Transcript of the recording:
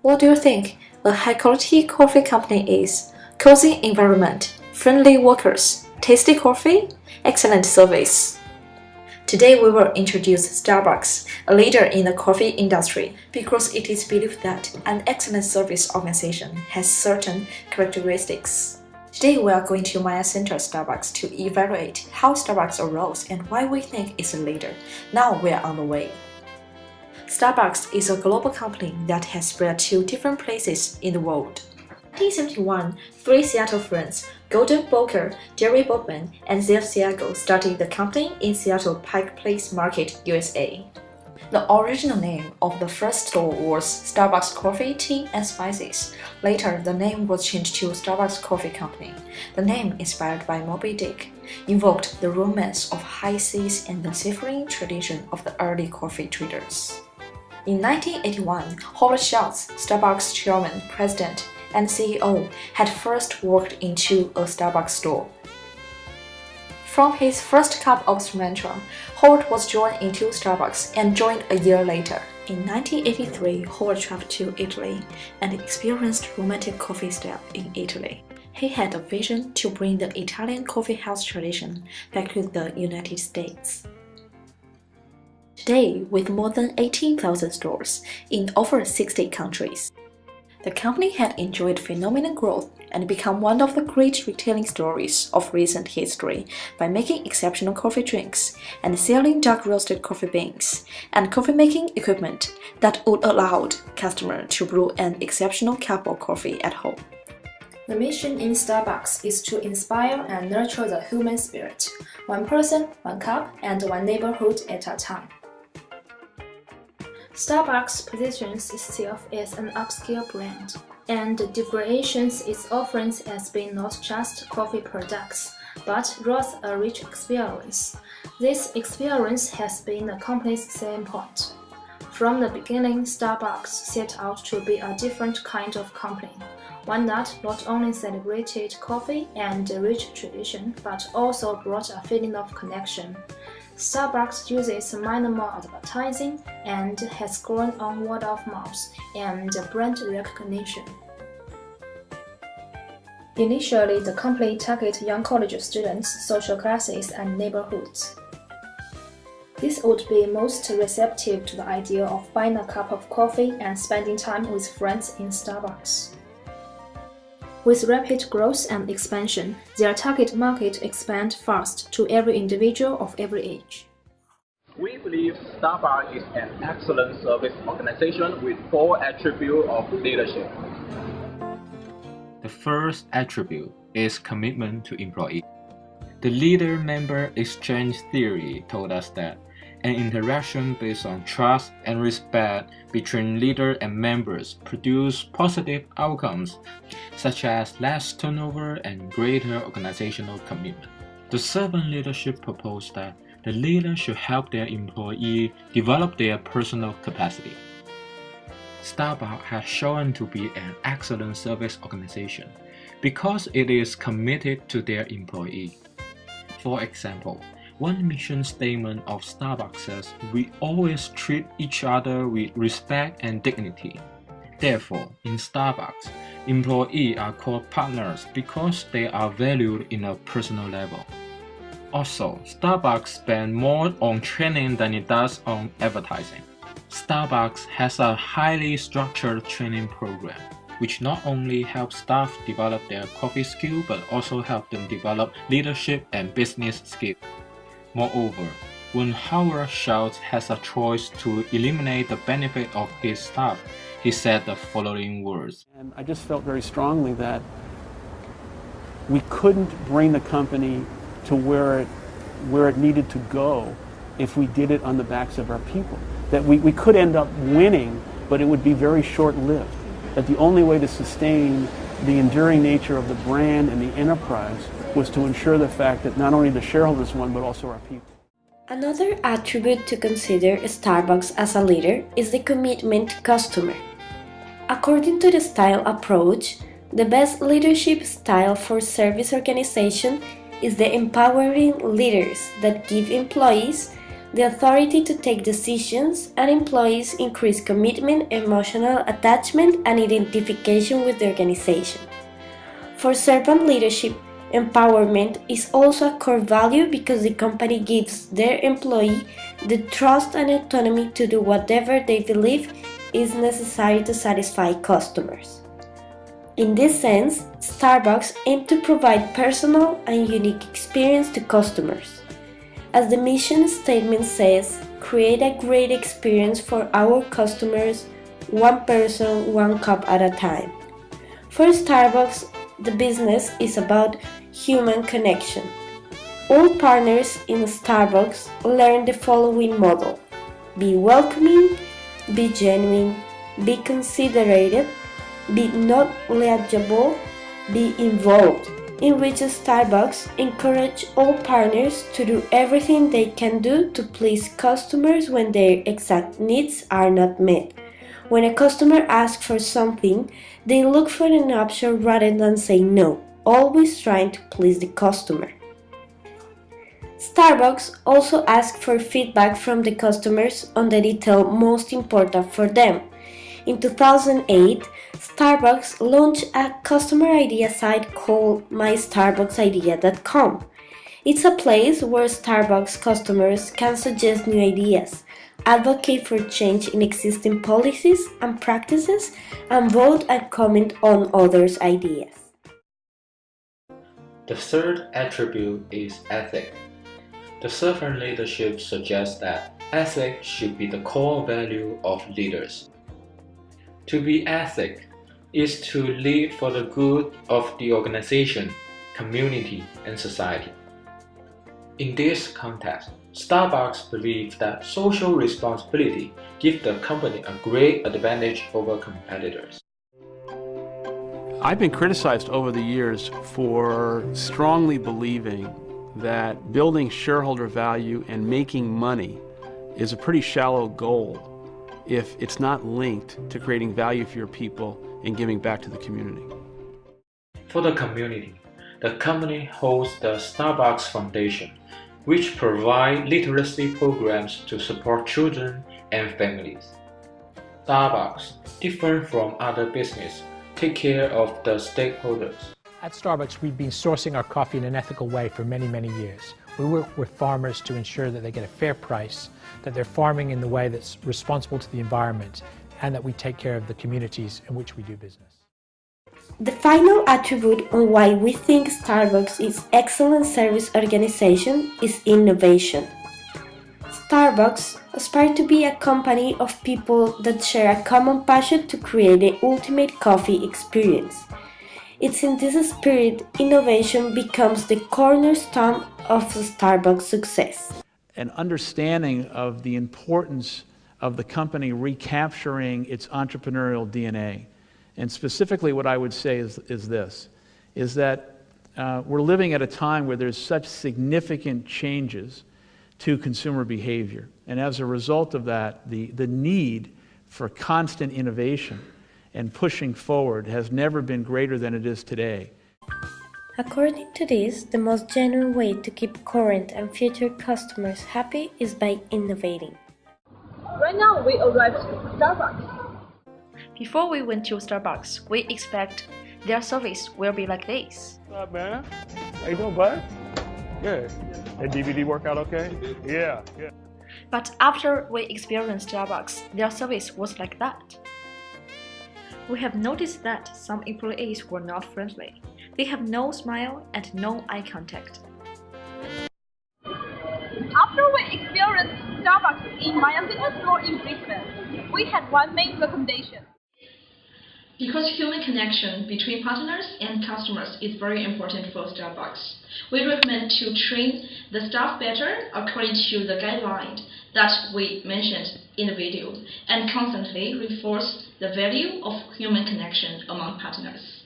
What do you think a high-quality coffee company is? Cozy environment, friendly workers, tasty coffee, excellent service. Today we will introduce Starbucks, a leader in the coffee industry, because it is believed that an excellent service organization has certain characteristics. Today we are going to Maya Center Starbucks to evaluate how Starbucks arose and why we think it's a leader. Now we are on the way. Starbucks is a global company that has spread to different places in the world. In 1971, three Seattle friends, Gordon Booker, Jerry Bookman, and Zev Siegel started the company in Seattle Pike Place Market, USA. The original name of the first store was Starbucks Coffee, Tea, and Spices. Later, the name was changed to Starbucks Coffee Company. The name, inspired by Moby Dick, invoked the romance of high seas and the seafaring tradition of the early coffee traders. In 1981, Howard Schultz, Starbucks chairman, president, and CEO, had first walked into a Starbucks store. From his first cup of Sumatra, Howard was drawn into Starbucks and joined a year later. In 1983, Howard traveled to Italy and experienced romantic coffee style in Italy. He had a vision to bring the Italian coffee house tradition back to the United States. Today, with more than 18,000 stores in over 60 countries, the company had enjoyed phenomenal growth and become one of the great retailing stories of recent history by making exceptional coffee drinks and selling dark roasted coffee beans and coffee-making equipment that would allow customers to brew an exceptional cup of coffee at home. The mission in Starbucks is to inspire and nurture the human spirit, one person, one cup, and one neighborhood at a time. Starbucks positions itself as an upscale brand and differentiates its offerings as being not just coffee products, but rather a rich experience. This experience has been the company's selling point. From the beginning, Starbucks set out to be a different kind of company, one that not only celebrated coffee and a rich tradition, but also brought a feeling of connection. Starbucks uses minimal advertising and has grown on word of mouth and brand recognition. Initially, the company targeted young college students, social classes, and neighborhoods. This would be most receptive to the idea of buying a cup of coffee and spending time with friends in Starbucks. With rapid growth and expansion, their target market expands fast to every individual of every age. We believe Starbucks is an excellent service organization with 4 attributes of leadership. The first attribute is commitment to employees. The leader-member exchange theory told us that an interaction based on trust and respect between leader and members produce positive outcomes, such as less turnover and greater organizational commitment. The servant leadership proposed that the leader should help their employee develop their personal capacity. Starbucks has shown to be an excellent service organization because it is committed to their employee. For example, one mission statement of Starbucks says, "We always treat each other with respect and dignity." Therefore, in Starbucks, employees are called partners because they are valued in a personal level. Also, Starbucks spends more on training than it does on advertising. Starbucks has a highly structured training program, which not only helps staff develop their coffee skill but also help them develop leadership and business skills. Moreover, when Howard Schultz has a choice to eliminate the benefit of his staff, he said the following words. And I just felt very strongly that we couldn't bring the company to where it needed to go if we did it on the backs of our people. That we could end up winning, but it would be very short-lived. That the only way to sustain the enduring nature of the brand and the enterprise was to ensure the fact that not only the shareholders won, but also our people. Another attribute to consider Starbucks as a leader is the commitment to customer. According to the style approach, the best leadership style for service organization is the empowering leaders that give employees the authority to take decisions, and employees increase commitment, emotional attachment, and identification with the organization. For servant leadership, empowerment is also a core value because the company gives their employee the trust and autonomy to do whatever they believe is necessary to satisfy customers. In this sense, Starbucks aims to provide personal and unique experience to customers. As the mission statement says, create a great experience for our customers, one person, one cup at a time. For Starbucks, the business is about human connection. All partners in Starbucks learn the following model: be welcoming, be genuine, be considerate, be knowledgeable, be involved, in which Starbucks encourages all partners to do everything they can do to please customers when their exact needs are not met. When a customer asks for something, they look for an option rather than say no, always trying to please the customer. Starbucks also asks for feedback from the customers on the detail most important for them. In 2008, Starbucks launched a customer idea site called mystarbucksidea.com. It's a place where Starbucks customers can suggest new ideas, advocate for change in existing policies and practices, and vote and comment on others' ideas. The third attribute is ethic. The servant leadership suggests that ethics should be the core value of leaders. To be ethic is to lead for the good of the organization, community, and society. In this context, Starbucks believes that social responsibility gives the company a great advantage over competitors. I've been criticized over the years for strongly believing that building shareholder value and making money is a pretty shallow goal if it's not linked to creating value for your people and giving back to the community. For the community, the company holds the Starbucks Foundation, which provides literacy programs to support children and families. Starbucks, different from other businesses, take care of the stakeholders. At Starbucks, we've been sourcing our coffee in an ethical way for many, many years. We work with farmers to ensure that they get a fair price, that they're farming in the way that's responsible to the environment, and that we take care of the communities in which we do business. The final attribute on why we think Starbucks is excellent service organization is innovation. Starbucks aspires to be a company of people that share a common passion to create the ultimate coffee experience. It's in this spirit innovation becomes the cornerstone of Starbucks' success. An understanding of the importance of the company recapturing its entrepreneurial DNA. And specifically what I would say is that we're living at a time where there's such significant changes to consumer behavior. And as a result of that, the need for constant innovation and pushing forward has never been greater than it is today. According to this, the most genuine way to keep current and future customers happy is by innovating. Right now, we arrived at Starbucks. Before we went to Starbucks, we expect their service will be like this. What's up, man? How you doing, bud? Good. That DVD work out okay? Yeah. But after we experienced Starbucks, their service was like that. We have noticed that some employees were not friendly. They have no smile and no eye contact. After we experienced Starbucks in Maya Center store in Brisbane, we had one main recommendation. Because human connection between partners and customers is very important for Starbucks, we recommend to train the staff better according to the guideline that we mentioned in the video and constantly reinforce the value of human connection among partners.